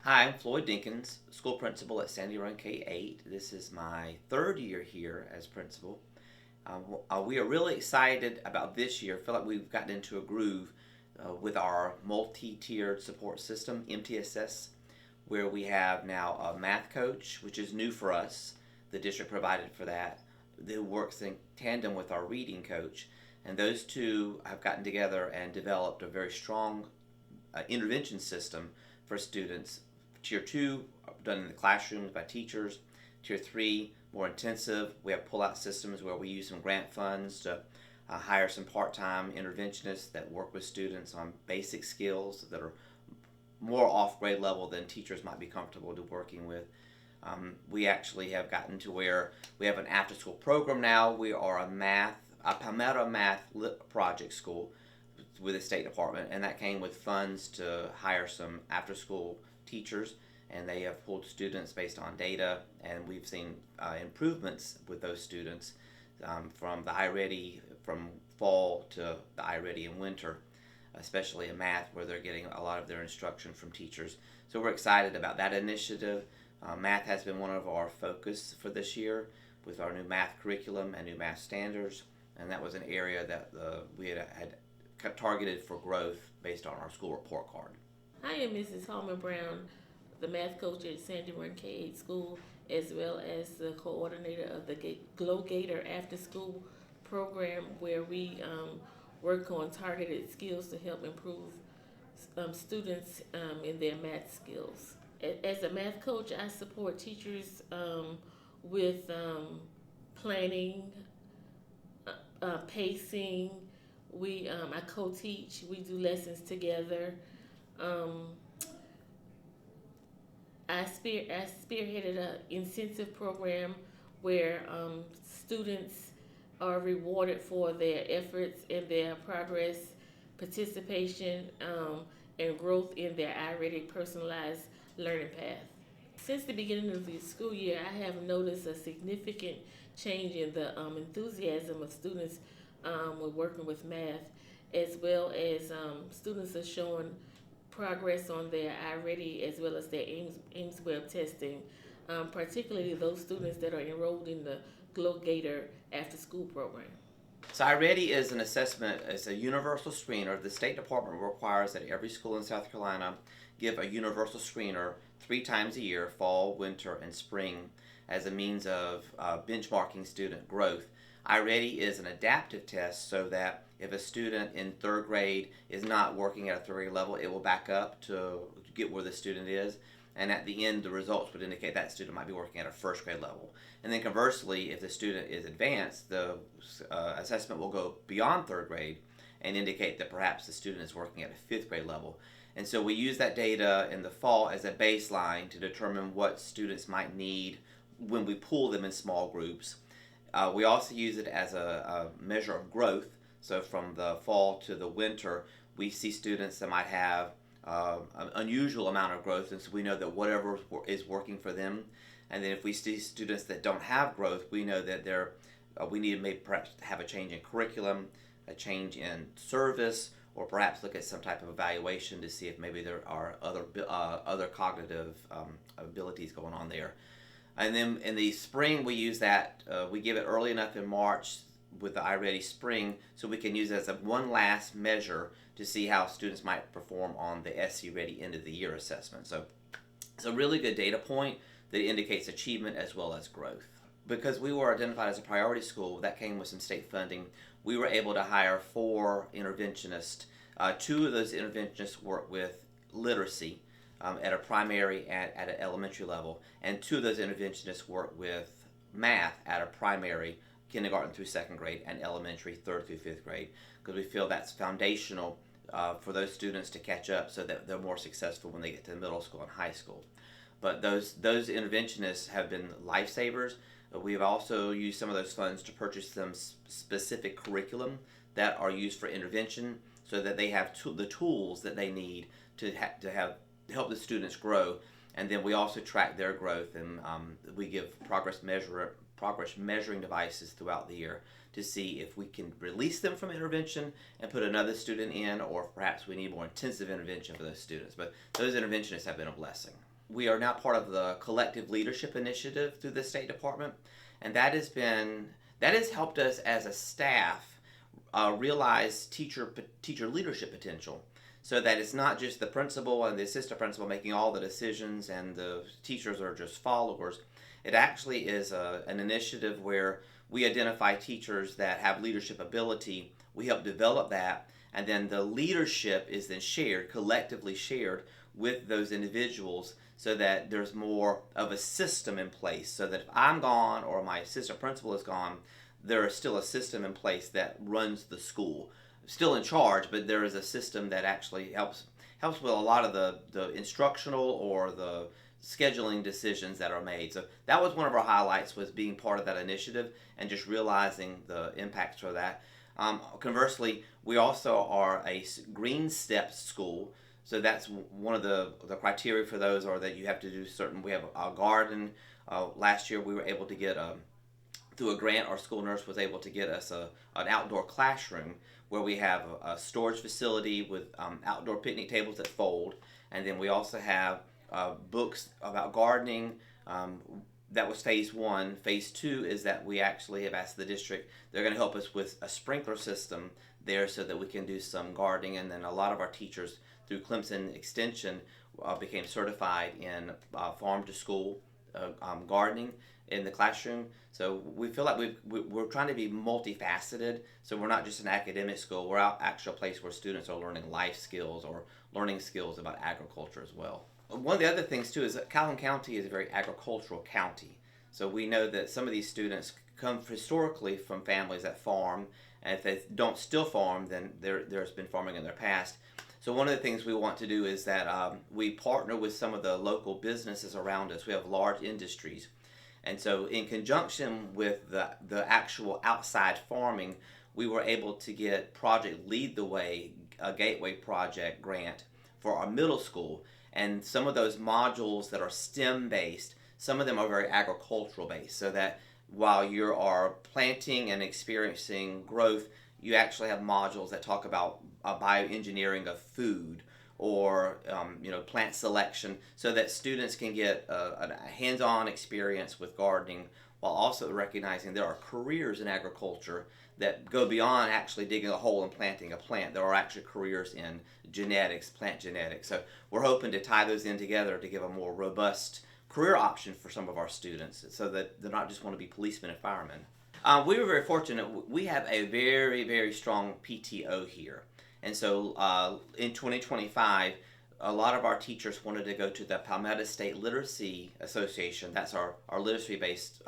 Hi, I'm Floyd Dinkins, school principal at Sandy Run K-8. This is my third year here as principal. We are really excited about this year. I feel like we've gotten into a groove with our multi-tiered support system, MTSS, where we have now a math coach, which is new for us. The district provided for that. That works in tandem with our reading coach. And those two have gotten together and developed a very strong intervention system for students. Tier 2, done in the classrooms by teachers. Tier 3, more intensive. We have pull-out systems where we use some grant funds to hire some part-time interventionists that work with students on basic skills that are more off-grade level than teachers might be comfortable to working with. We actually have gotten to where we have an after-school program now. We are a Palmetto Math project school with the State Department, and that came with funds to hire some after-school teachers, and they have pulled students based on data, and we've seen improvements with those students from the iReady from fall to the iReady in winter, especially in math where they're getting a lot of their instruction from teachers. So we're excited about that initiative. Math has been one of our focus for this year with our new math curriculum and new math standards, and that was an area that we had targeted for growth based on our school report card. I am Mrs. Holman Brown, the math coach at Sandy Run K-8 School, as well as the coordinator of the Glow Gator After School program, where we work on targeted skills to help improve students in their math skills. As a math coach, I support teachers with planning, pacing. I co-teach. We do lessons together. I spearheaded an incentive program where students are rewarded for their efforts and their progress, participation, and growth in their iReady personalized learning path. Since the beginning of the school year, I have noticed a significant change in the enthusiasm of students with working with math, as well as students are showing progress on their iReady as well as their Ames web testing, particularly those students that are enrolled in the Glow Gator after school program. So iReady is an assessment, it's a universal screener. The State Department requires that every school in South Carolina give a universal screener 3 times a year, fall, winter, and spring, as a means of benchmarking student growth. iReady is an adaptive test so that if a student in 3rd grade is not working at a 3rd grade level, it will back up to get where the student is. And at the end, the results would indicate that student might be working at a 1st grade level. And then conversely, if the student is advanced, the assessment will go beyond 3rd grade and indicate that perhaps the student is working at a 5th grade level. And so we use that data in the fall as a baseline to determine what students might need when we pool them in small groups. We also use it as a measure of growth. So from the fall to the winter, we see students that might have an unusual amount of growth, and so we know that whatever is working for them. And then if we see students that don't have growth, we know that we need to maybe perhaps have a change in curriculum, a change in service, or perhaps look at some type of evaluation to see if maybe there are other cognitive abilities going on there. And then in the spring, we use that, we give it early enough in March with the iReady Spring so we can use it as one last measure to see how students might perform on the SCReady end of the year assessment. So it's a really good data point that indicates achievement as well as growth. Because we were identified as a priority school, that came with some state funding, we were able to hire 4 interventionists. 2 of those interventionists work with literacy at a primary and at an elementary level, and 2 of those interventionists work with math at a primary, kindergarten through 2nd grade, and elementary 3rd through 5th grade, because we feel that's foundational for those students to catch up so that they're more successful when they get to middle school and high school. But those interventionists have been lifesavers. We've also used some of those funds to purchase some specific curriculum that are used for intervention so that they have the tools that they need to help the students grow. And then we also track their growth, and we give progress measuring devices throughout the year to see if we can release them from intervention and put another student in, or if perhaps we need more intensive intervention for those students. But those interventionists have been a blessing. we are now part of the collective leadership initiative through the State Department, and that has helped us as a staff realize teacher leadership potential, so that it's not just the principal and the assistant principal making all the decisions and the teachers are just followers. It actually is an initiative where we identify teachers that have leadership ability. We help develop that, and then the leadership is then shared, collectively shared with those individuals, so that there's more of a system in place. So that if I'm gone or my assistant principal is gone, there is still a system in place that runs the school. Still in charge, but there is a system that actually helps with a lot of the instructional or the scheduling decisions that are made. So that was one of our highlights, was being part of that initiative and just realizing the impacts for that. Conversely, we also are a green steps school. So that's one of the criteria for those, are that you have to do certain. We have a garden. Last year we were able to get through a grant, our school nurse was able to get us an outdoor classroom where we have a storage facility with outdoor picnic tables that fold, and then we also have books about gardening. That was phase one. Phase two is that we actually have asked the district, they're going to help us with a sprinkler system there so that we can do some gardening, and then a lot of our teachers through Clemson Extension became certified in farm to school gardening in the classroom. So we feel like we're trying to be multifaceted. So we're not just an academic school. We're actually a place where students are learning life skills or learning skills about agriculture as well. One of the other things too is that Calhoun County is a very agricultural county. So we know that some of these students come historically from families that farm, and if they don't still farm, then there's been farming in their past. So one of the things we want to do is that we partner with some of the local businesses around us. We have large industries. And so in conjunction with the actual outside farming, we were able to get Project Lead the Way, a gateway project grant for our middle school. And some of those modules that are STEM based, some of them are very agricultural based, so that while you are planting and experiencing growth, you actually have modules that talk about bioengineering of food, or plant selection, so that students can get a hands-on experience with gardening, while also recognizing there are careers in agriculture that go beyond actually digging a hole and planting a plant. There are actually careers in genetics, plant genetics. So we're hoping to tie those in together to give a more robust career option for some of our students, so that they're not just want to be policemen and firemen. We were very fortunate. We have a very, very strong PTO here. And so in 2025, a lot of our teachers wanted to go to the Palmetto State Literacy Association. That's our literacy-based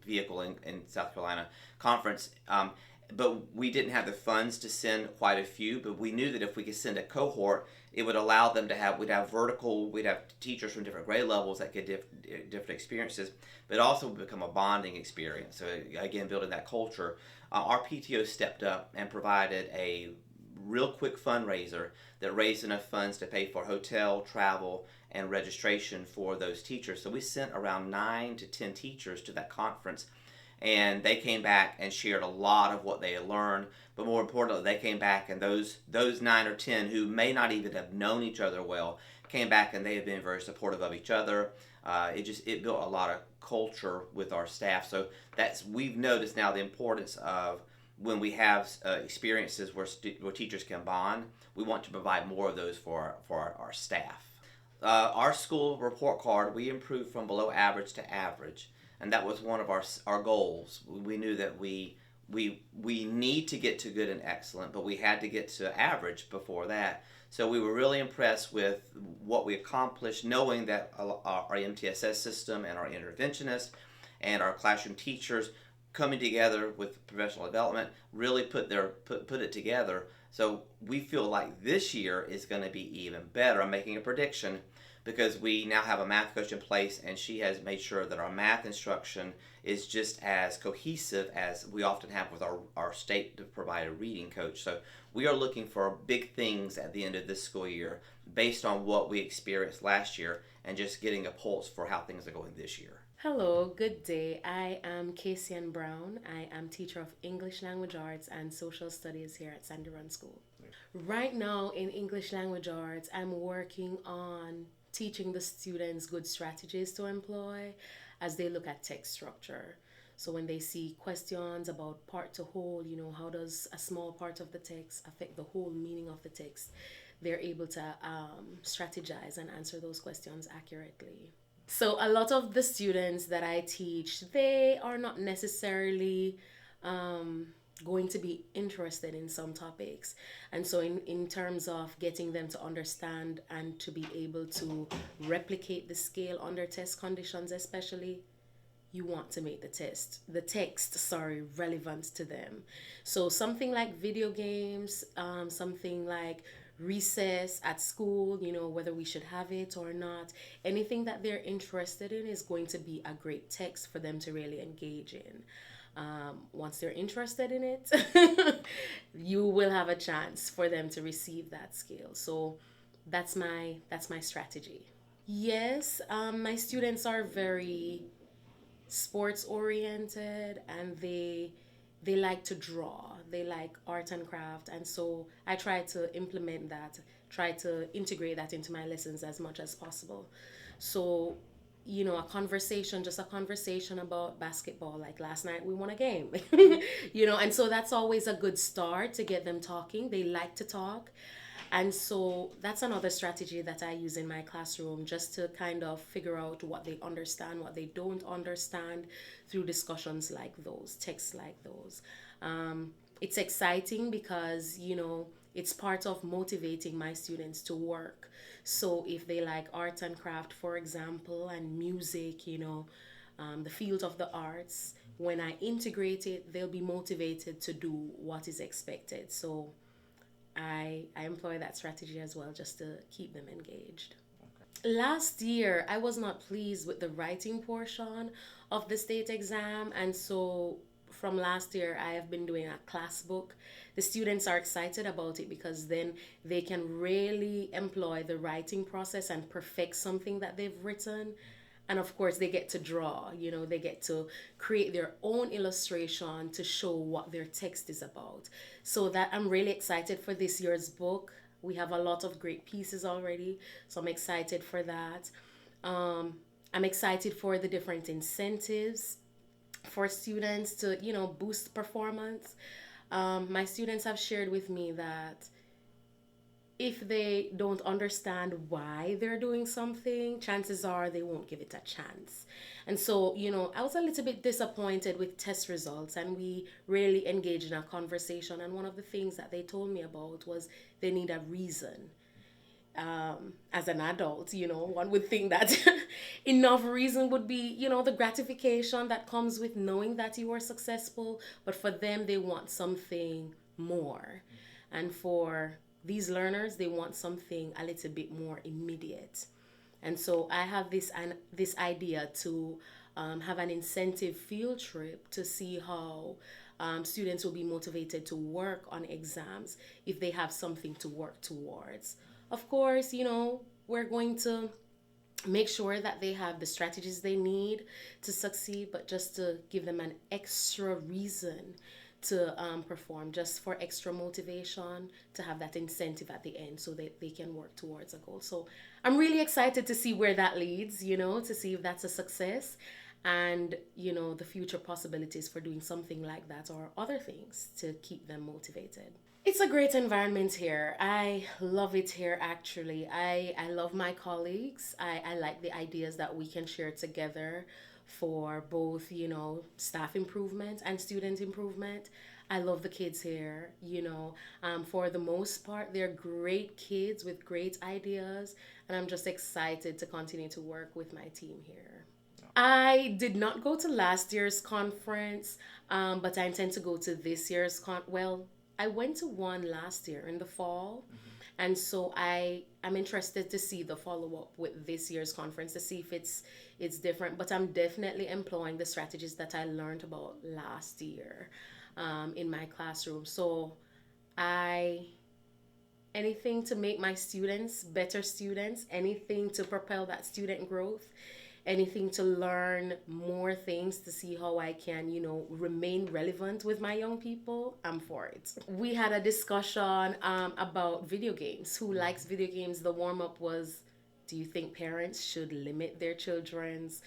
vehicle in South Carolina conference. But we didn't have the funds to send quite a few, but we knew that if we could send a cohort, it would allow them to have, we'd have teachers from different grade levels that get different experiences, but also would become a bonding experience. So again, building that culture. Our PTO stepped up and provided a real quick fundraiser that raised enough funds to pay for hotel, travel, and registration for those teachers. So we sent around 9 to 10 teachers to that conference, and they came back and shared a lot of what they had learned. But more importantly, they came back, and those 9 or 10 who may not even have known each other well came back, and they have been very supportive of each other. It built a lot of culture with our staff. So we've noticed now the importance of, when we have experiences where teachers can bond, we want to provide more of those for our staff. Our school report card, we improved from below average to average, and that was one of our goals. We knew that we need to get to good and excellent, but we had to get to average before that. So we were really impressed with what we accomplished, knowing that our MTSS system and our interventionists and our classroom teachers coming together with professional development really put it together. So we feel like this year is going to be even better. I'm making a prediction, because we now have a math coach in place, and she has made sure that our math instruction is just as cohesive as we often have with our state-provided reading coach. So we are looking for big things at the end of this school year based on what we experienced last year, and just getting a pulse for how things are going this year. Hello, good day. I am Casey Brown. I am teacher of English Language Arts and Social Studies here at Sandy Run School. Right now in English Language Arts, I'm working on teaching the students good strategies to employ as they look at text structure. So when they see questions about part to whole, how does a small part of the text affect the whole meaning of the text, they're able to strategize and answer those questions accurately. So a lot of the students that I teach, they are not necessarily going to be interested in some topics. And so in terms of getting them to understand and to be able to replicate the scale under test conditions especially, you want to make the text relevant to them. So something like video games, something like recess at school, whether we should have it or not, anything that they're interested in is going to be a great text for them to really engage in. Once they're interested in it, you will have a chance for them to receive that skill. So that's my strategy. Yes, my students are very sports oriented, and they like to draw, they like art and craft, and so I try to implement that, try to integrate that into my lessons as much as possible. So a conversation about basketball, like last night we won a game. And so that's always a good start to get them talking. They like to talk. And so that's another strategy that I use in my classroom, just to kind of figure out what they understand, what they don't understand through discussions like those, texts like those. It's exciting because, it's part of motivating my students to work. So if they like art and craft, for example, and music, the field of the arts, when I integrate it, they'll be motivated to do what is expected. So I employ that strategy as well, just to keep them engaged. Okay. Last year, I was not pleased with the writing portion of the state exam, and so from last year, I have been doing a class book. The students are excited about it because then they can really employ the writing process and perfect something that they've written. And of course, they get to draw, they get to create their own illustration to show what their text is about. So that I'm really excited for this year's book. We have a lot of great pieces already, so I'm excited for that. I'm excited for the different incentives for students to, boost performance. My students have shared with me that if they don't understand why they're doing something, chances are they won't give it a chance. And so, I was a little bit disappointed with test results, and we really engaged in a conversation. And one of the things that they told me about was they need a reason. As an adult, one would think that enough reason would be, the gratification that comes with knowing that you are successful. But for them, they want something more. And for these learners, they want something a little bit more immediate. And so I have this idea to have an incentive field trip to see how students will be motivated to work on exams if they have something to work towards. Of course, we're going to make sure that they have the strategies they need to succeed, but just to give them an extra reason to perform, just for extra motivation, to have that incentive at the end so that they can work towards a goal. So I'm really excited to see where that leads, to see if that's a success, and, the future possibilities for doing something like that or other things to keep them motivated. It's a great environment here. I love it here, actually. I love my colleagues. I like the ideas that we can share together for both, staff improvement and student improvement. I love the kids here, for the most part, they're great kids with great ideas, and I'm just excited to continue to work with my team here. I did not go to last year's conference, but I intend to go to this year's I went to one last year in the fall, and so I'm interested to see the follow-up with this year's conference to see if it's different. But I'm definitely employing the strategies that I learned about last year in my classroom. So anything to make my students better students, anything to propel that student growth, anything to learn more things to see how I can, remain relevant with my young people, I'm for it. We had a discussion about video games. Who likes video games? The warm-up was Do you think parents should limit their children's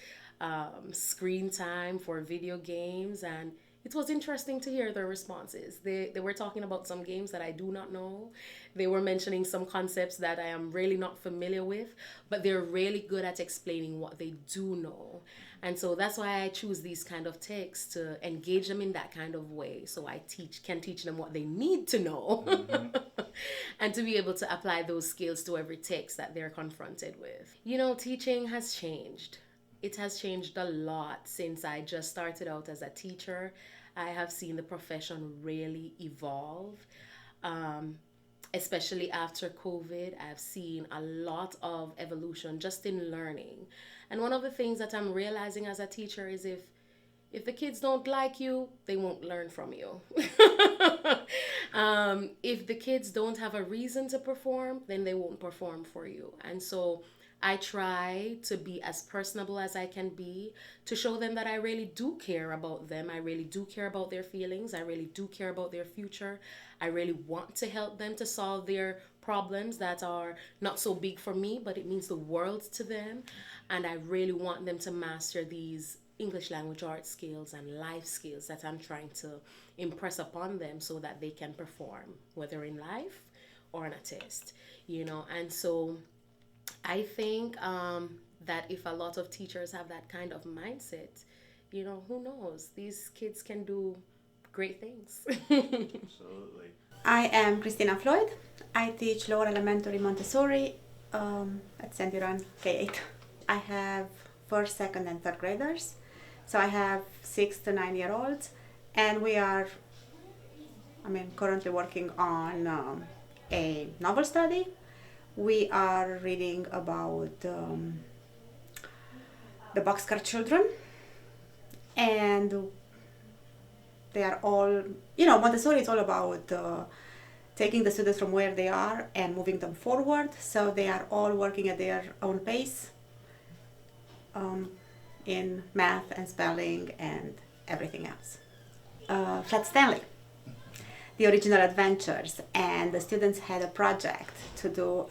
screen time for video games? And it was interesting to hear their responses. They were talking about some games that I do not know. They were mentioning some concepts that I am really not familiar with, but they're really good at explaining what they do know. And so that's why I choose these kind of texts, to engage them in that kind of way, so I can teach them what they need to know. And to be able to apply those skills to every text that they're confronted with. You know, teaching has changed. It has changed a lot since I just started out as a teacher. I have seen the profession really evolve. Especially after COVID, I've seen a lot of evolution just in learning. And one of the things that I'm realizing as a teacher is if the kids don't like you, they won't learn from you. If the kids don't have a reason to perform, then they won't perform for you. And so I try to be as personable as I can be, to show them that I really do care about them. I really do care about their feelings. I really do care about their future. I really want to help them to solve their problems that are not so big for me, but it means the world to them. And I really want them to master these English language arts skills and life skills that I'm trying to impress upon them, so that they can perform, whether in life or on a test, you know. And so I think that if a lot of teachers have that kind of mindset, you know, who knows? These kids can do great things. Absolutely. I am Christina Floyd. I teach lower elementary Montessori at St. Iran K8. I have first, second, and third graders. So I have 6 to 9 year olds, and we are, currently working on a novel study. We are reading about the Boxcar Children, and they are all, Montessori is all about taking the students from where they are and moving them forward. So they are all working at their own pace in math and spelling and everything else. Flat Stanley, the original adventures, and the students had a project to do.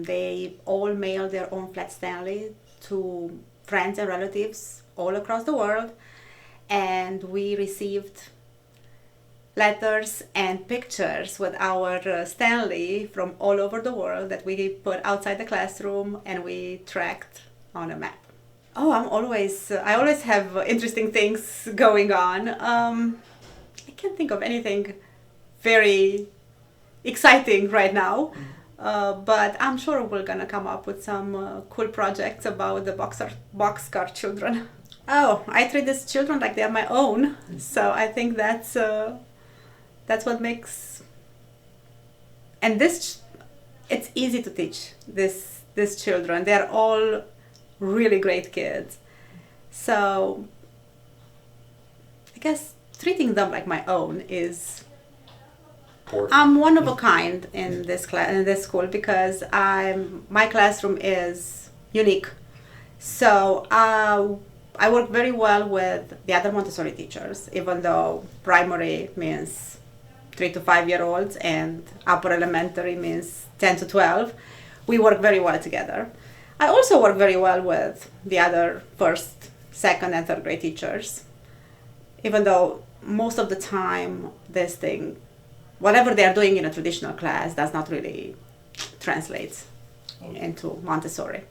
They all mailed their own Flat Stanley to friends and relatives all across the world, and we received letters and pictures with our Stanley from all over the world that we put outside the classroom and we tracked on a map. Oh, I always have interesting things going on. I can't think of anything very exciting right now, but I'm sure we're gonna come up with some cool projects about the boxcar children. Oh, I treat these children like they're my own, so I think that's what makes. And it's easy to teach these children. They're all really great kids, so I guess treating them like my own is. I'm one of a kind in this school because my classroom is unique. So I work very well with the other Montessori teachers, even though primary means 3 to 5 year olds and upper elementary means 10 to 12. We work very well together. I also work very well with the other first, second, and third grade teachers, even though most of the time whatever they are doing in a traditional class does not really translate into Montessori.